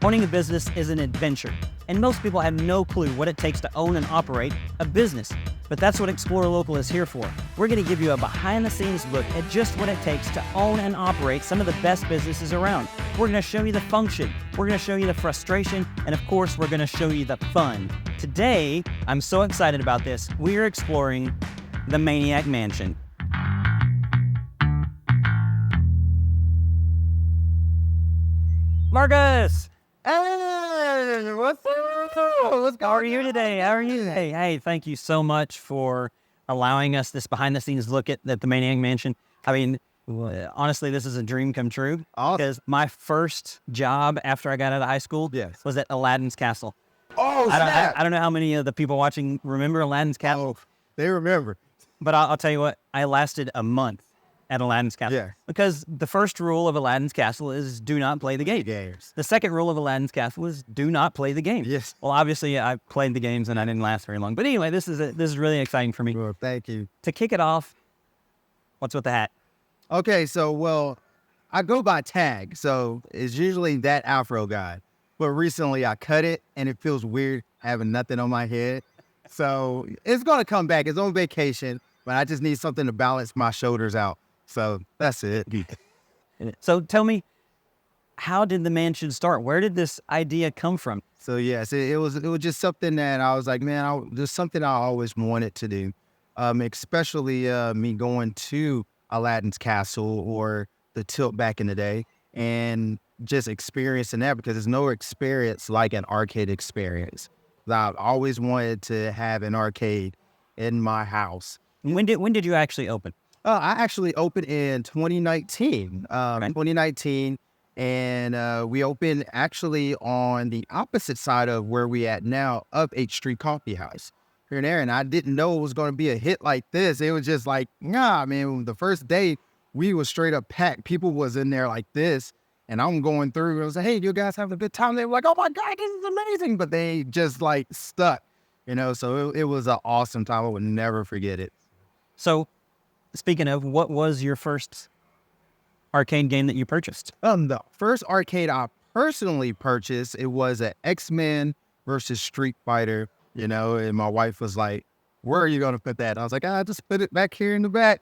Owning a business is an adventure, and most people have no clue what it takes to own and operate a business. But that's what Explore Local is here for. We're going to give you a behind-the-scenes look at just what it takes to own and operate some of the best businesses around. We're going to show you the function, we're going to show you the frustration, and of course, we're going to show you the fun. Today, I'm so excited about this, we are exploring the Maniac Mansion. Marcus! Hey, what's up? How are you today? Hey, thank you so much for allowing us this behind-the-scenes look at the Maniac Mansion. I mean, honestly, this is a dream come true. Awesome. Because my first job after I got out of high school was at Aladdin's Castle. Oh, snap. I don't know how many of the people watching remember Aladdin's Castle. Oh, they remember. But I'll tell you what, I lasted a month at Aladdin's Castle. Yeah. Because the first rule of Aladdin's Castle is do not play the game. Games. The second rule of Aladdin's Castle is do not play the game. Yes. Well, obviously, I played the games and I didn't last very long. But anyway, this is really exciting for me. Well, thank you. To kick it off, what's with the hat? Okay, so, I go by tag, so it's usually that afro guy. But recently I cut it, and it feels weird having nothing on my head. So it's going to come back. It's on vacation, but I just need something to balance my shoulders out. So that's it. So tell me, how did the mansion start? Where did this idea come from? So yes, it was just something that I was like, man, there's something I always wanted to do, especially me going to Aladdin's Castle or the Tilt back in the day and just experiencing that, because there's no experience like an arcade experience. I've always wanted to have an arcade in my house. When did you actually open? I actually opened in 2019. 2019, and we opened actually on the opposite side of where we at now, of H Street Coffee House here and there. And I didn't know it was going to be a hit like this. It was just like, nah, man. The first day we was straight up packed. People was in there like this, and I'm going through. And I was like, hey, you guys having a good time? They were like, oh my God, this is amazing. But they just like stuck, So it was an awesome time. I would never forget it. So, speaking of, what was your first arcade game that you purchased? The first arcade I personally purchased, it was an X-Men versus Street Fighter, and my wife was like, where are you going to put that? And I was like, just put it back here in the back,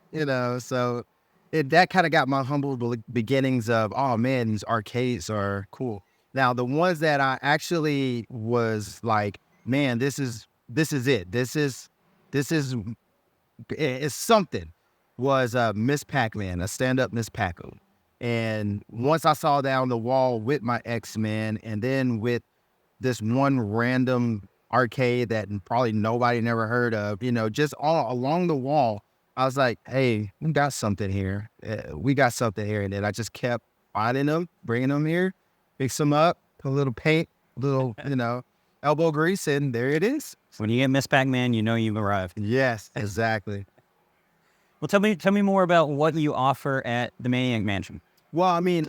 so that kind of got my humble beginnings of, oh man, these arcades are cool. Now, the ones that I actually was like, man, this is it. This is it's something. Was Miss Pac-Man, a stand-up Miss Pac-Man. And once I saw that on the wall with my X-Men, and then with this one random arcade that probably nobody never heard of, just all along the wall, I was like, hey, we got something here. We got something here. And then I just kept finding them, bringing them here, fix them up, put a little paint, a little, elbow grease, and there it is. When you get Miss Pac-Man, you know you've arrived. Yes, exactly. Well, tell me more about what you offer at the Maniac Mansion. Well, I mean,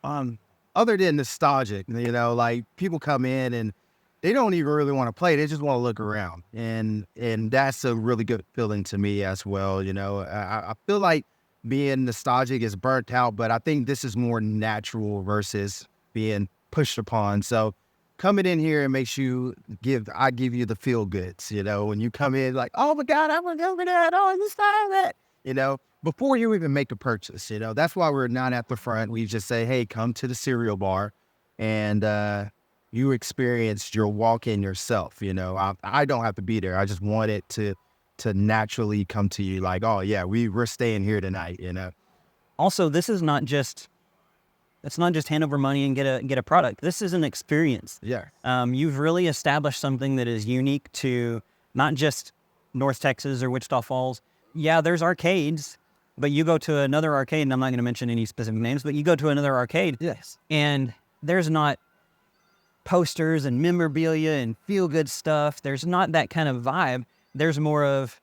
other than nostalgic, like people come in and they don't even really want to play. They just want to look around. And that's a really good feeling to me as well. I feel like being nostalgic is burnt out, but I think this is more natural versus being pushed upon. So coming in here, it makes I give you the feel goods, when you come in like, oh my God, I want over that. Oh, this time that. Before you even make a purchase, that's why we're not at the front. We just say, hey, come to the cereal bar and you experienced your walk-in yourself. I don't have to be there. I just want it to naturally come to you like, oh yeah, we're staying here tonight, Also, it's not just hand over money and get a product. This is an experience. Yeah. You've really established something that is unique to not just North Texas or Wichita Falls. Yeah, there's arcades, but you go to another arcade, and I'm not going to mention any specific names, but you go to another arcade, yes, and there's not posters and memorabilia and feel-good stuff. There's not that kind of vibe. There's more of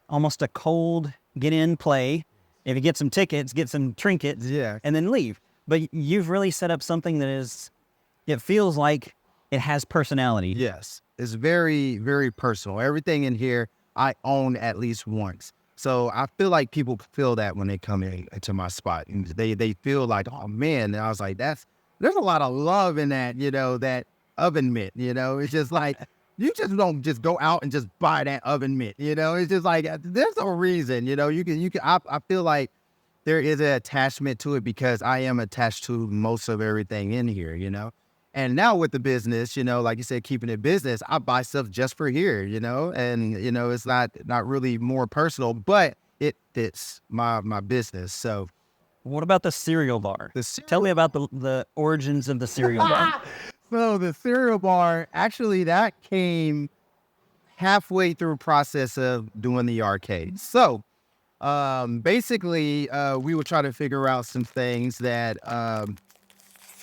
almost a cold get-in play. If you get some tickets, get some trinkets, and then leave. But you've really set up something it feels like it has personality. Yes, it's very, very personal. Everything in here I own at least once. So I feel like people feel that when they come into my spot. And they feel like, oh man. And I was like, that's there's a lot of love in that, that oven mitt, it's just like, you just don't just go out and just buy that oven mitt, it's just like, there's a reason, I feel like there is an attachment to it because I am attached to most of everything in here, and now with the business, like you said, keeping it business, I buy stuff just for here, and, it's not really more personal, but it fits my business. So, What about the cereal bar? Tell me about the origins of the cereal bar. So the cereal bar, actually, that came halfway through process of doing the arcade. So basically, we would try to figure out some things that,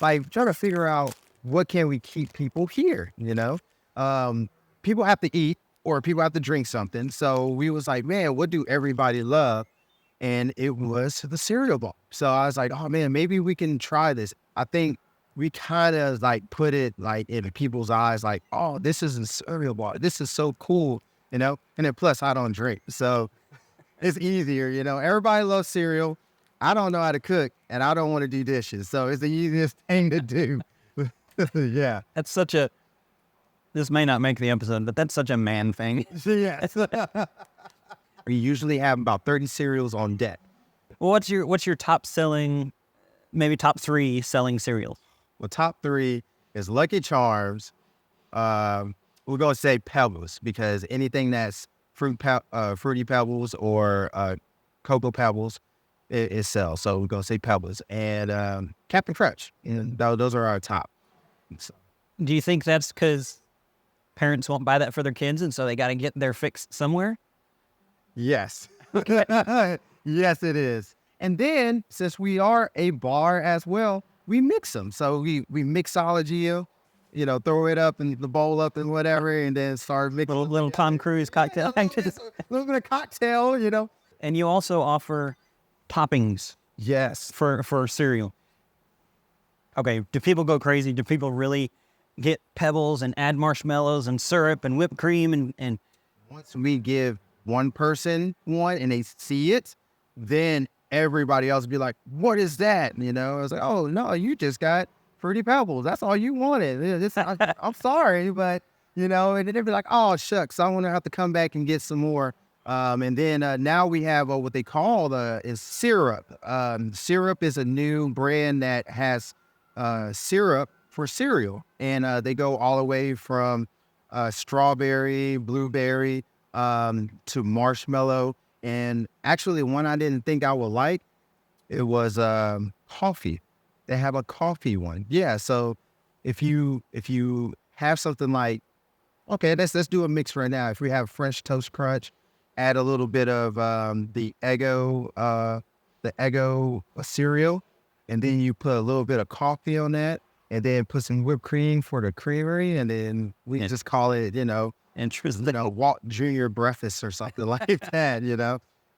like try to figure out what can we keep people here, people have to eat or people have to drink something. So we was like, man, what do everybody love? And it was the cereal bar. So I was like, oh man, maybe we can try this. I think we kind of like put it like in people's eyes, like, oh, this is a cereal bar. This is so cool, And then plus I don't drink. So it's easier, Everybody loves cereal. I don't know how to cook and I don't want to do dishes. So it's the easiest thing to do. Yeah. This may not make the episode, but that's such a man thing. Yeah. We usually have about 30 cereals on deck. Well, what's your top selling, maybe top 3 selling cereals? Well, top 3 is Lucky Charms. We're going to say Pebbles because anything that's Fruity Pebbles or Cocoa Pebbles, it sells. So we're going to say Pebbles. And Captain Crunch. And those are our top. So. Do you think that's because parents won't buy that for their kids and so they got to get their fix somewhere? Yes. Yes, it is. And then, since we are a bar as well, we mix them. So we mixology, throw it up in the bowl up and whatever, and then start mixing. Little Tom Cruise cocktail. A little bit of cocktail, And you also offer toppings. Yes. For cereal. Okay, do people go crazy? Do people really get Pebbles and add marshmallows and syrup and whipped cream and once we give one person one and they see it, then everybody else be like, what is that? I was like, oh no, you just got Fruity Pebbles. That's all you wanted. I'm sorry, but and then they'd be like, oh shucks, I'm gonna have to come back and get some more. And then now we have what they call is syrup. Syrup is a new brand that has syrup for cereal, and they go all the way from strawberry, blueberry, to marshmallow, and actually one I didn't think I would like, it was coffee. They have a coffee one. Yeah, so if you have something like, okay, let's do a mix right now. If we have French Toast Crunch, add a little bit of the Eggo cereal, and then you put a little bit of coffee on that, and then put some whipped cream for the creamery, and then we just call it, interesting. Walt Jr. breakfast or something like that,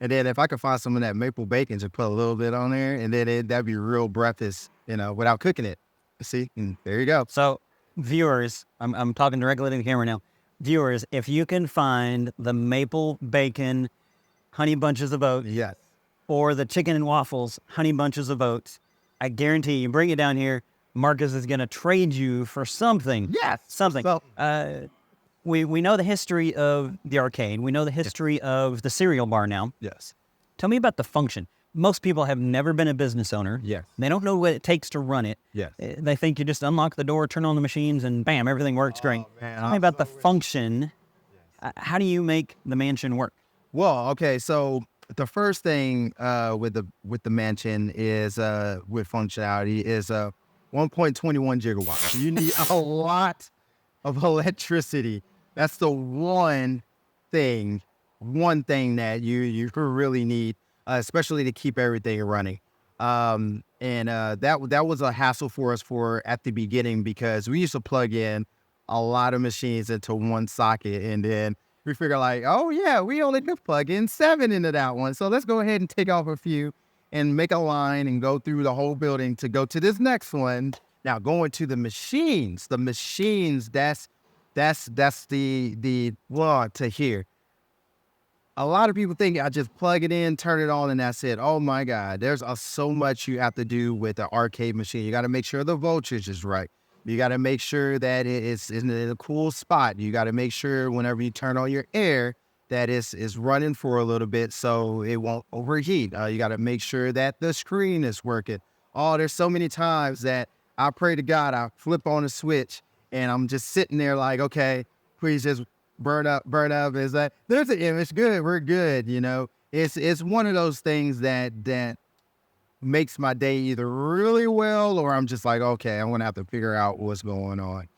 And then if I could find some of that maple bacon, just put a little bit on there, and then that'd be real breakfast, without cooking it. See, and there you go. So, viewers, I'm talking directly to the camera now. Viewers, if you can find the maple bacon honey bunches of oats, yes, or the chicken and waffles honey bunches of oats, I guarantee you, bring it down here. Marcus is going to trade you for something. Yes, something. So, we know the history of the arcade. We know the history of the cereal bar now. Yes. Tell me about the function. Most people have never been a business owner. Yes. They don't know what it takes to run it. Yes. They think you just unlock the door, turn on the machines, and bam, everything works great. Man, Tell me about the function. Yes. How do you make the mansion work? Well, okay, so the first thing with the mansion is with functionality is 1.21 gigawatts. You need a lot of electricity. That's the one thing that you really need, especially to keep everything running. That was a hassle for us at the beginning because we used to plug in a lot of machines into one socket, and then we figure like, oh yeah, we only could plug in 7 into that one. So let's go ahead and take off a few and make a line and go through the whole building to go to this next one. Now going to the machines, that's the to here. a lot of people think I just plug it in, turn it on, and that's it. Oh my God, there's so much you have to do with the arcade machine. You got to make sure the voltage is right. You got to make sure that it's in a cool spot. You got to make sure whenever you turn on your air that it's running for a little bit so it won't overheat. You got to make sure that the screen is working. Oh, there's so many times that I pray to God, I flip on a switch and I'm just sitting there like, okay, please just burn up. Is that there's an image? Good, we're good. It's one of those things that makes my day either really well or I'm just like, okay, I'm gonna have to figure out what's going on.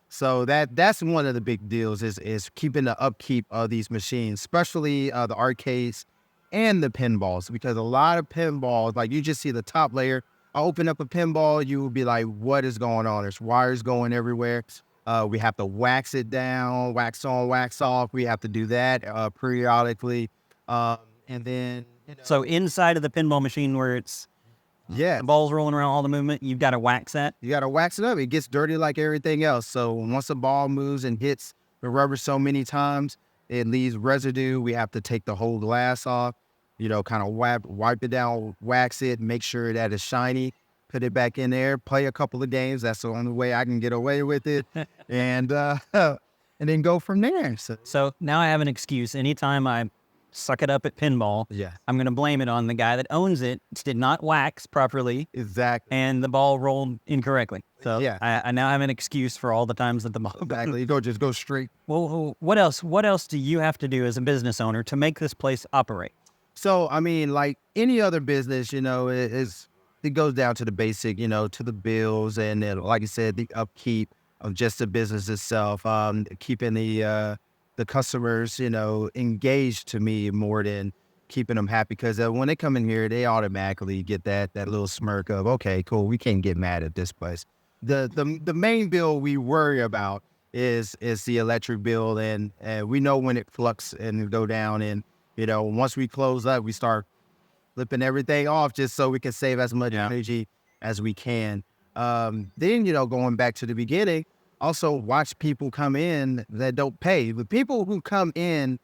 So that's one of the big deals is keeping the upkeep of these machines, especially the arcades and the pinballs, because a lot of pinballs, like you just see the top layer. I open up a pinball, you will be like, what is going on? There's wires going everywhere. We have to wax it down, wax on, wax off. We have to do that periodically. And then, So inside of the pinball machine where it's the ball's rolling around, all the movement, you've got to wax that. You got to wax it up. It gets dirty like everything else. So once the ball moves and hits the rubber so many times, it leaves residue. We have to take the whole glass off, kind of wipe it down, wax it, make sure that it's shiny, put it back in there, play a couple of games. That's the only way I can get away with it. And then go from there. So now I have an excuse. Anytime I suck it up at pinball, I'm going to blame it on the guy that owns it. Did not wax properly. Exactly. And the ball rolled incorrectly. So I now have an excuse for all the times that the ball. Exactly. Just go straight. Well, what else? What else do you have to do as a business owner to make this place operate? So, I mean, like any other business, it goes down to the basic, to the bills and then, like I said, the upkeep of just the business itself, keeping the customers, engaged to me more than keeping them happy. Because when they come in here, they automatically get that little smirk of, okay, cool, we can't get mad at this place. The main bill we worry about is the electric bill, and we know when it flux and go down. And once we close up, we start flipping everything off just so we can save as much energy as we can. Then going back to the beginning. Also, watch people come in that don't pay. The people who come in,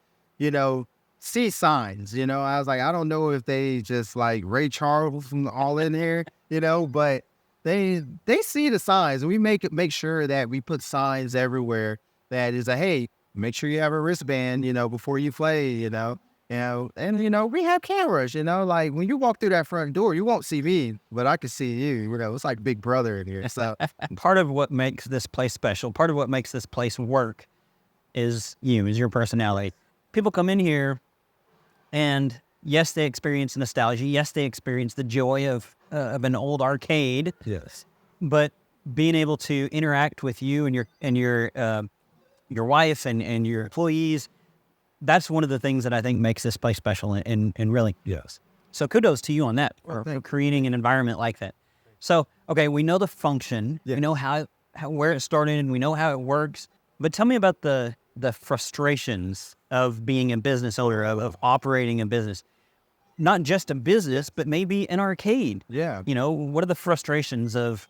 see signs. I was like, I don't know if they just like Ray Charles all in here, but they see the signs. And we make sure that we put signs everywhere that is hey, make sure you have a wristband, before you play, and we have cameras, like when you walk through that front door, you won't see me, but I can see you. It's like Big Brother in here. So part of what makes this place special, part of what makes this place work is your personality. People come in here and yes, they experience nostalgia. Yes, they experience the joy of an old arcade. Yes. But being able to interact with you and your wife and your employees, that's one of the things that I think makes this place special and really. Yes. So kudos to you on that for creating an environment like that. So, okay, we know the function, we know how where it started, and we know how it works. But tell me about the frustrations of being a business owner, of operating a business. Not just a business, but maybe an arcade. Yeah. What are the frustrations of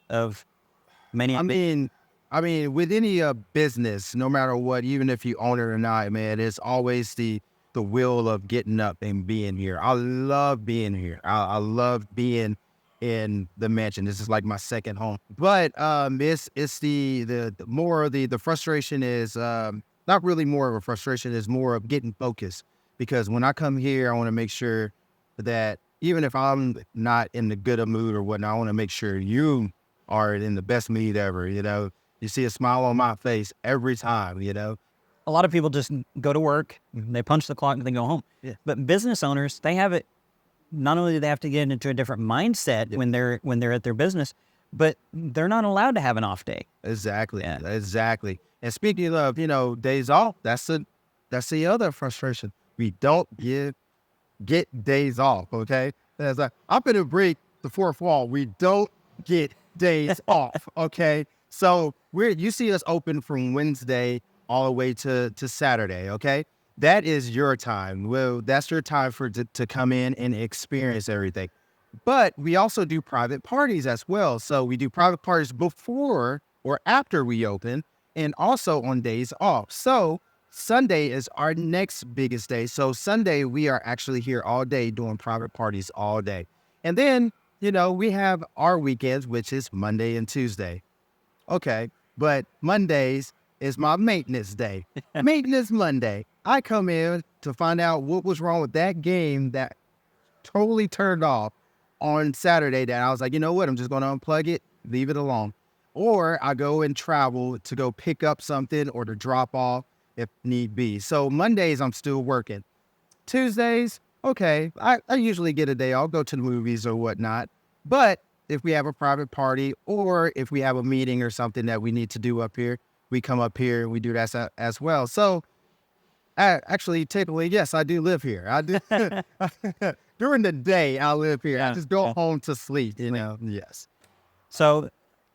Maniac? I mean, with any business, no matter what, even if you own it or not, man, it's always the will of getting up and being here. I love being here. I love being in the mansion. This is like my second home. But it's the more of the frustration is not really more of a frustration, is more of getting focused. Because when I come here, I want to make sure that even if I'm not in the good of mood or whatnot, I want to make sure you are in the best mood ever, You see a smile on my face every time, A lot of people just go to work, they punch the clock, and they go home. Yeah. But business owners, they have it. Not only do they have to get into a different mindset when they're at their business, but they're not allowed to have an off day. Exactly. Yeah. Exactly. And speaking of, days off, that's the other frustration. We don't get days off. Okay. That's like, I'm going to break the fourth wall. We don't get days off. Okay. So you see us open from Wednesday all the way to Saturday, okay? That is your time. Well, that's your time to come in and experience everything. But we also do private parties as well. So we do private parties before or after we open, and also on days off. So Sunday is our next biggest day. So Sunday, we are actually here all day doing private parties all day. And then, we have our weekends, which is Monday and Tuesday. Okay. But Mondays is my maintenance day. Maintenance Monday. I come in to find out what was wrong with that game that totally turned off on Saturday, that I was like, you know what? I'm just going to unplug it, leave it alone. Or I go and travel to go pick up something or to drop off if need be. So Mondays, I'm still working. Tuesdays, okay, I usually get a day. I'll go to the movies or whatnot. But if we have a private party or if we have a meeting or something that we need to do up here, we come up here and we do that as well. So actually, technically, yes, I do live here. I do. During the day, I live here. Yeah, I just go yeah. home to sleep, Yes. So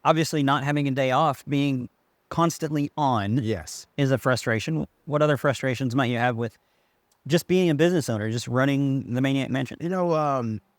obviously not having a day off, being constantly on Yes. is a frustration. What other frustrations might you have with just being a business owner, just running the Maniac Mansion?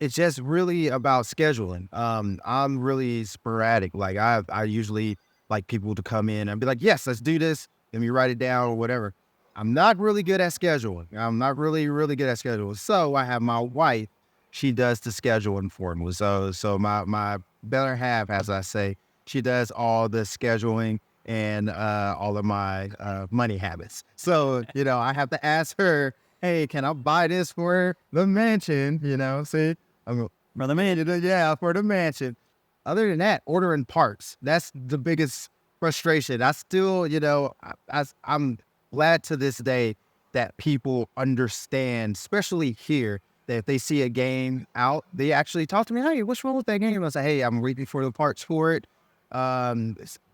It's just really about scheduling. I'm really sporadic. Like I usually like people to come in and be like, yes, let's do this. Let me write it down or whatever. I'm not really good at scheduling. I'm not really good at scheduling. So I have my wife. She does the scheduling for me. So my better half, as I say, she does all the scheduling and all of my money habits. So, I have to ask her, hey, can I buy this for the mansion? See, Brother man. yeah, for the mansion. Other than that, ordering parts, that's the biggest frustration. I still, I'm glad to this day that people understand, especially here, that if they see a game out, they actually talk to me, hey, what's wrong with that game? I say, hey, I'm waiting for the parts for it.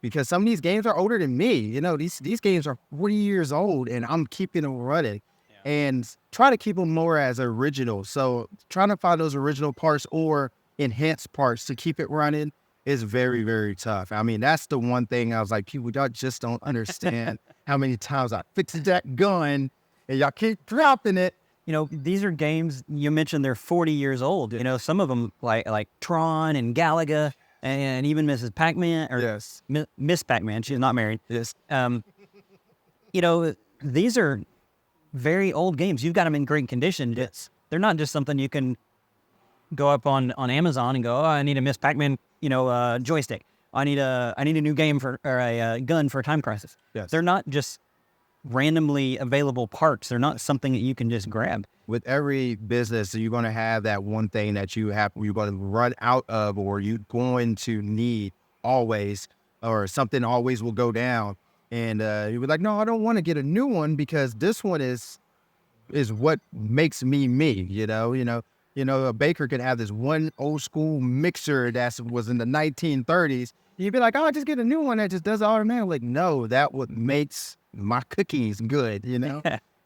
Because some of these games are older than me. These games are 40 years old and I'm keeping them running. And try to keep them more as original. So trying to find those original parts or enhanced parts to keep it running is very, very tough. I mean, that's the one thing I was like, people, y'all just don't understand how many times I fixed that gun and y'all keep dropping it. These are games, you mentioned they're 40 years old. Some of them like Tron and Galaga and even Mrs. Pac-Man or Yes. Miss Pac-Man. She's not married. Yes. These are very old games. You've got them in great condition. Yes. They're not just something you can go up on Amazon and go, oh, I need a Miss Pac-Man, joystick. I need a new game or a gun for Time Crisis. Yes. They're not just randomly available parts. They're not something that you can just grab. With every business, you're going to have that one thing that you're going to run out of, or you're going to need always, or something always will go down. And you were like, no, I don't want to get a new one because this one is what makes me me. A baker could have this one old school mixer that was in the 1930s. You'd be like, oh, just get a new one that just does it automatically. Like, no, that what makes my cookies good,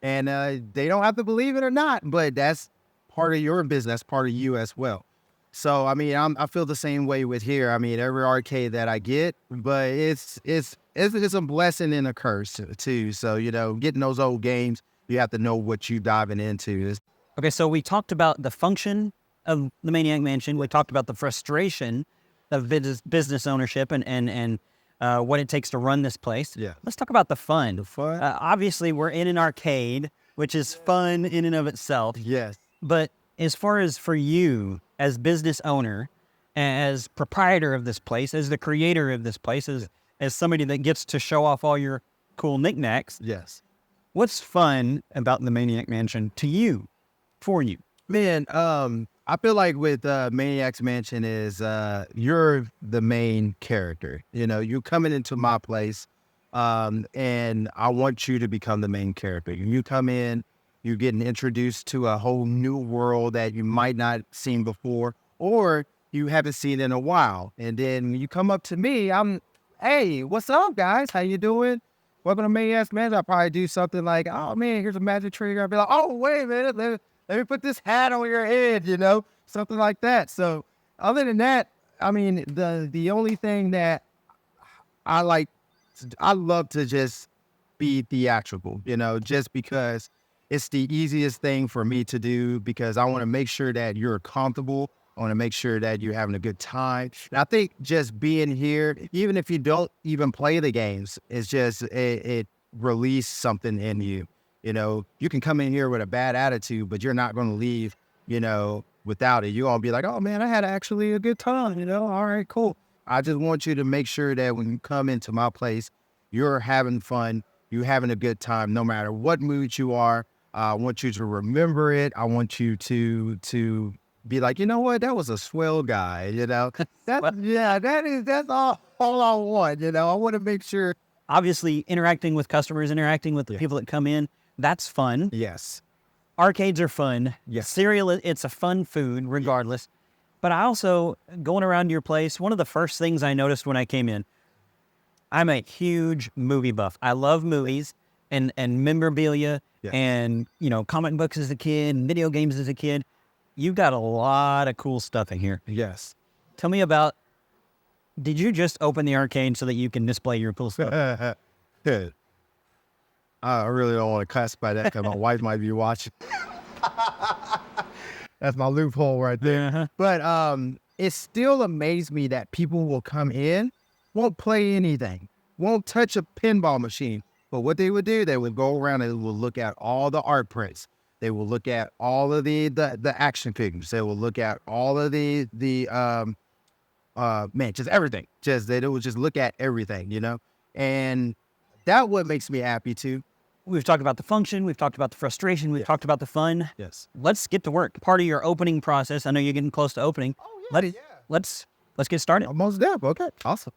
And they don't have to believe it or not, but that's part of your business, that's part of you as well. So, I mean, I feel the same way with here. I mean, every arcade that I get, but it's a blessing and a curse too. So, getting those old games, you have to know what you're diving into. Okay, so we talked about the function of the Maniac Mansion. We talked about the frustration of business ownership and what it takes to run this place. Yeah. Let's talk about the fun. The fun? Obviously, we're in an arcade, which is fun in and of itself. Yes. But as far as for you as business owner, as proprietor of this place, as the creator of this place, as somebody that gets to show off all your cool knickknacks, Yes. what's fun about the Maniac Mansion to you, for you? Man, I feel like with Maniac's Mansion is you're the main character. You're coming into my place, and I want you to become the main character. You come in, you're getting introduced to a whole new world that you might not seen before, or you haven't seen in a while. And then when you come up to me, hey, what's up, guys? How you doing? Welcome to Maniac's Mansion. I'll probably do something like, oh man, here's a magic trigger. I'll be like, oh wait a minute, let me put this hat on your head, something like that. So other than that, I mean, the only thing that I love to just be theatrical, just because it's the easiest thing for me to do because I want to make sure that you're comfortable. I want to make sure that you're having a good time. And I think just being here, even if you don't even play the games, it's just, it release something in you. You know, you can come in here with a bad attitude, but you're not going to leave, you know, without it. You're going to be like, oh man, I had actually a good time, you know? All right, cool. I just want you to make sure that when you come into my place, you're having fun, you're having a good time, no matter what mood you are. I want you to remember it. I want you to be like, you know what, that was a swell guy, you know? That's all I want, you know? I want to make sure. Obviously, interacting with customers, interacting with the people that come in, that's fun. Yes. Arcades are fun. Yes. Cereal, it's a fun food regardless. But I also, going around your place, one of the first things I noticed when I came in, I'm a huge movie buff. I love movies and memorabilia and, you know, comic books as a kid, and video games as a kid. You've got a lot of cool stuff in here. Yes. Tell me about, did you just open the arcade so that you can display your cool stuff? I really don't want to classify that because my wife might be watching. That's my loophole right there. Uh-huh. But it still amazed me that people will come in, won't play anything, won't touch a pinball machine. But what they would do, they would go around and they would look at all the art prints. They will look at all of the action figures. They will look at all of the just everything. They would just look at everything, you know? And that what makes me happy too. We've talked about the function. We've talked about the frustration. We've talked about the fun. Yes. Let's get to work. Part of your opening process. I know you're getting close to opening. Oh, yeah. Let's get started. Almost done. Okay. Awesome.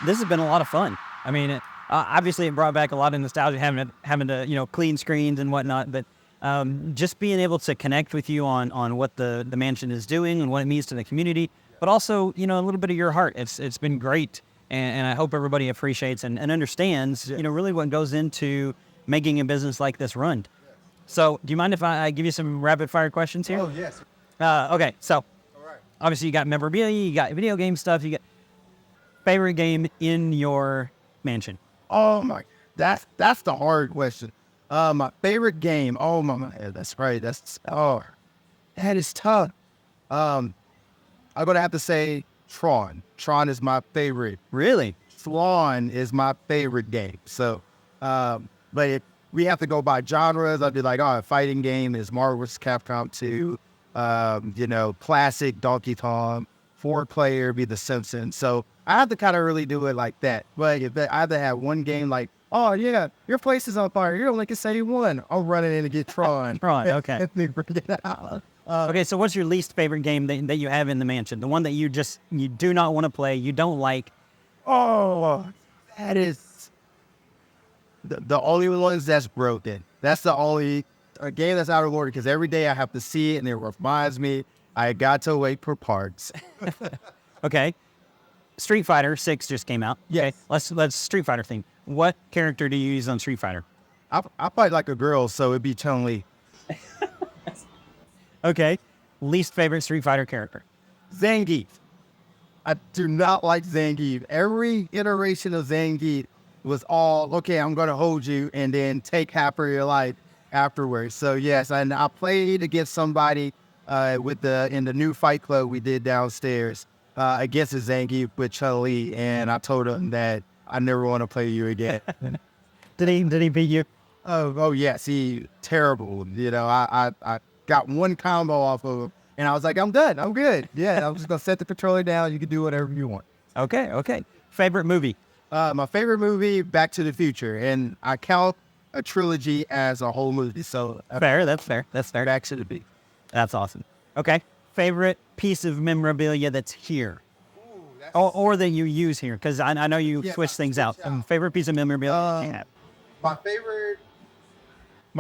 This has been a lot of fun. I mean, obviously it brought back a lot of nostalgia having to, you know, clean screens and whatnot, but just being able to connect with you on what the mansion is doing and what it means to the community, but also, you know, a little bit of your heart. It's been great. And I hope everybody appreciates and understands, you know, really what goes into making a business like this run. So do you mind if I give you some rapid fire questions here? Oh, yes. Okay. So All right. obviously you got memorabilia, you got video game stuff, you got favorite game in your mansion. Oh my, that's the hard question. My favorite game. Oh my, that's right. That is tough. I'm gonna have to say Tron. Tron is my favorite. Really? Tron is my favorite game. So, but if we have to go by genres, I'd be like, oh, a fighting game is Marvel vs. Capcom 2. You know, classic Donkey Kong. 4-player be The Simpsons. So I have to kind of really do it like that. But if I have to have one game like, oh yeah, your place is on fire, you only can say one, I'm running in to get Tron. Tron, okay. Okay. Okay, so what's your least favorite game that you have in the mansion? The one that you do not want to play, you don't like? Oh, that is the only ones that's broken. That's the only game that's out of order because every day I have to see it and it reminds me I got to wait for parts. Okay. Street Fighter 6 just came out. Yes. Okay. Let's Street Fighter theme. What character do you use on Street Fighter? I fight like a girl, so it'd be Chun-Li. Okay. Least favorite Street Fighter character? Zangief. I do not like Zangief. Every iteration of Zangief was all, okay, I'm going to hold you and then take half of your life afterwards. So yes, and I played against somebody in the new Fight Club we did downstairs against a Zangief with Chun-Li, and I told him that I never want to play you again. Did he beat you? Oh yes, he terrible. You know, got one combo off of him, and I was like, I'm done. I'm good. Yeah, I'm just gonna set the controller down. You can do whatever you want. Okay. Favorite movie? My favorite movie, Back to the Future, and I count a trilogy as a whole movie. So Fair. That's fair. Back to the Future. That's awesome. Okay. Favorite piece of memorabilia that's here, or that you use here? Because I know you switch things out. Favorite piece of memorabilia? My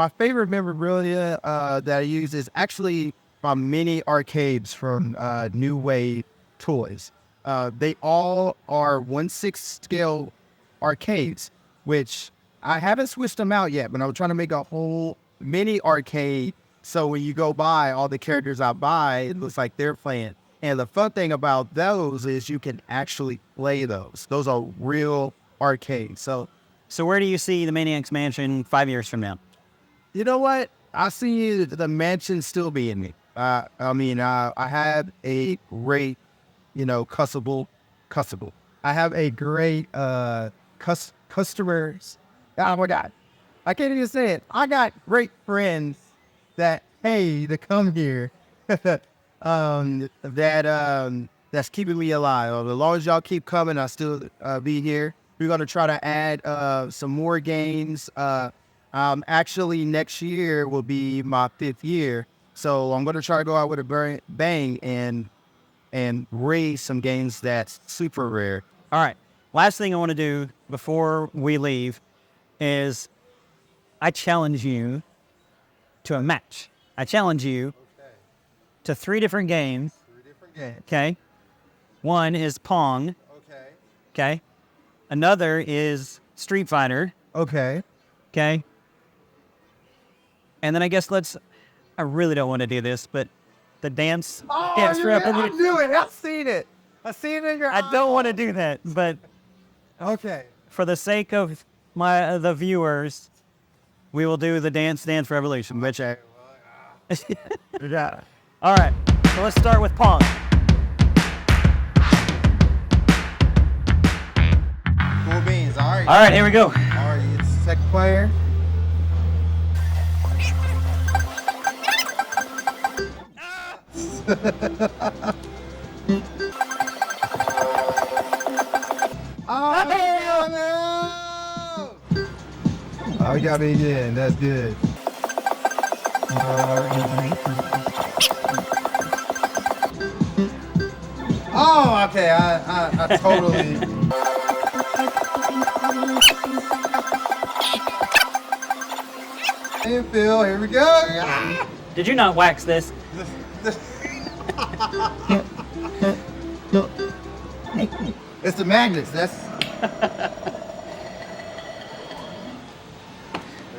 favorite memorabilia that I use is actually my mini arcades from New Wave Toys. They all are 1/6 scale arcades, which I haven't switched them out yet, but I'm trying to make a whole mini arcade. So when you go by all the characters I buy, it looks like they're playing. And the fun thing about those is you can actually play those. Those are real arcades. So where do you see the Maniac's Mansion 5 years from now? you know what? I see the mansion still being me. I have a great, customer. I have a great customers. Oh my God, I can't even say it. I got great friends that pay to come here. That's keeping me alive. As long as y'all keep coming, I'll still be here. We're gonna try to add some more games. Actually, next year will be my 5th year, so I'm gonna try to go out with a bang and raise some games that's super rare. All right. Last thing I want to do before we leave is I challenge you to a match. I challenge you to 3 different games. Okay. One is Pong. Okay. Another is Street Fighter. Okay. Okay. And then I guess I really don't want to do this, but the dance. I knew it. I've seen it. I've seen it in your eyes. I don't want to do that, but Okay. for the sake of the viewers, we will do the Dance Revolution, which Yeah. all right. So let's start with Pong. Cool beans. All right. All right, here we go. All right. It's second player. Oh, no! Oh, you got me in. That's good. Oh, okay. I totally. Hey, Phil. Here we go. Ah! Did you not wax this? It's the magnets. That's.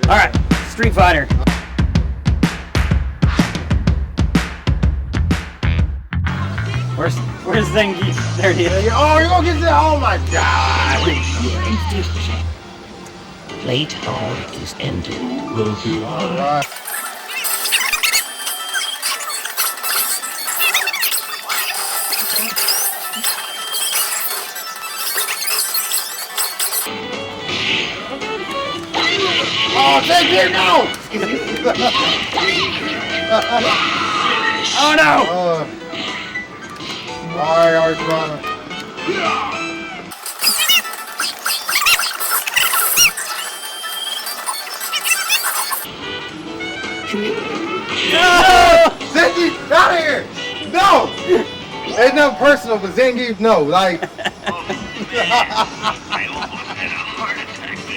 All right, Street Fighter. Where's Zengi? There he is. Oh, you're gonna get that! Oh my God! Playtime is ended. Oh, thank you! No! Oh no! All right, brother. Zengi, out of here! No! Ain't nothing personal, but Zengi, no. Like,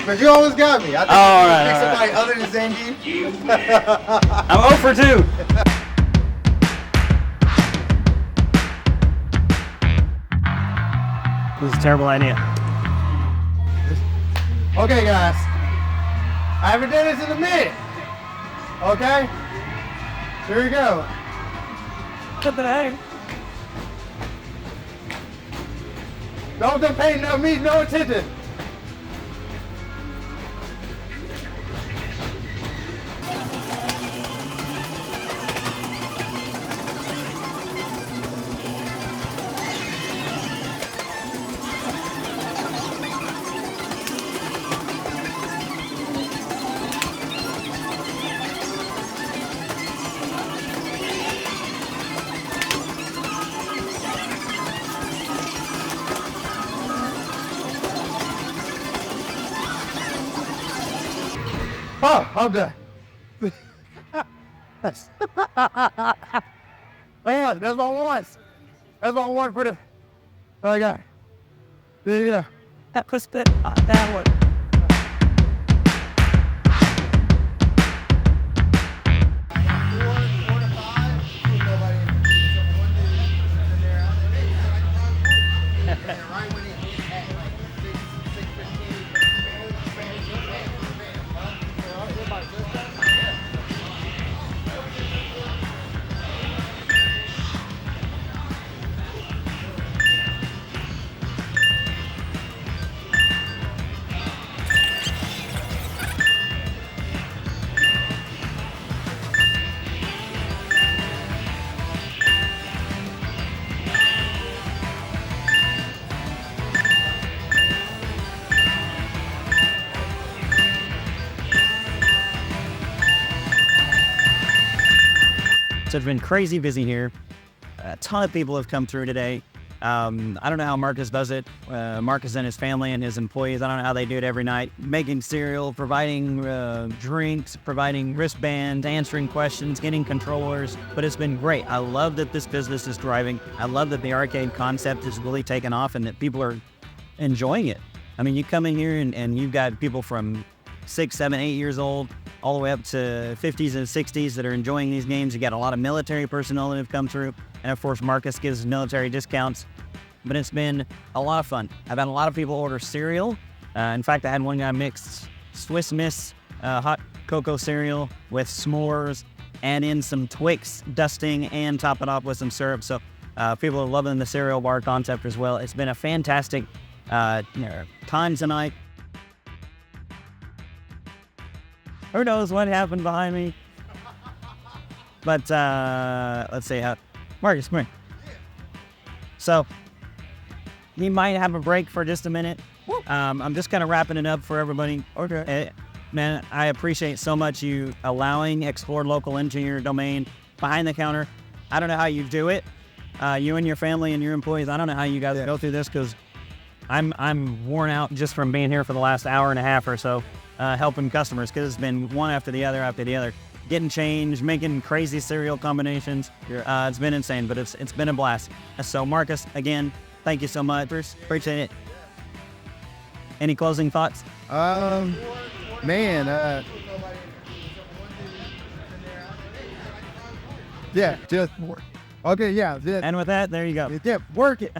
but you always got me. I think you pick somebody other than Zengi. I'm 0 for 2. This is a terrible idea. Okay, guys. I haven't done this in a minute. Okay? Here we go. What the heck? Don't pay no attention. Oh, I'm done. Man, that's my one. That's my one for the. Oh, I got. Yeah. That was good. That one. So it's been crazy busy here. A ton of people have come through today. I don't know how Marcus does it. Marcus and his family and his employees, I don't know how they do it every night. Making cereal, providing drinks, providing wristbands, answering questions, getting controllers. But it's been great. I love that this business is thriving. I love that the arcade concept is really taken off and that people are enjoying it. I mean, you come in here and you've got people from 6, 7, 8 years old, all the way up to 50s and 60s that are enjoying these games. You got a lot of military personnel that have come through. And of course, Marcus gives military discounts. But it's been a lot of fun. I've had a lot of people order cereal. In fact, I had one guy mix Swiss Miss hot cocoa cereal with s'mores, add in some Twix dusting, and top it off with some syrup. So people are loving the cereal bar concept as well. It's been a fantastic time tonight. Who knows what happened behind me? But let's see how. Marcus, come here. So he might have a break for just a minute. I'm just kind of wrapping it up for everybody. Okay. Man, I appreciate so much you allowing Explore Local into your domain behind the counter. I don't know how you do it. You and your family and your employees. I don't know how you guys go through this because I'm worn out just from being here for the last hour and a half or so. Helping customers because it's been one after the other, getting change, making crazy cereal combinations. It's been insane, but it's been a blast. So Marcus, again, thank you so much. Appreciate it. Any closing thoughts? Man, yeah, just work. Okay, yeah. And with that, there you go. Yeah, work it.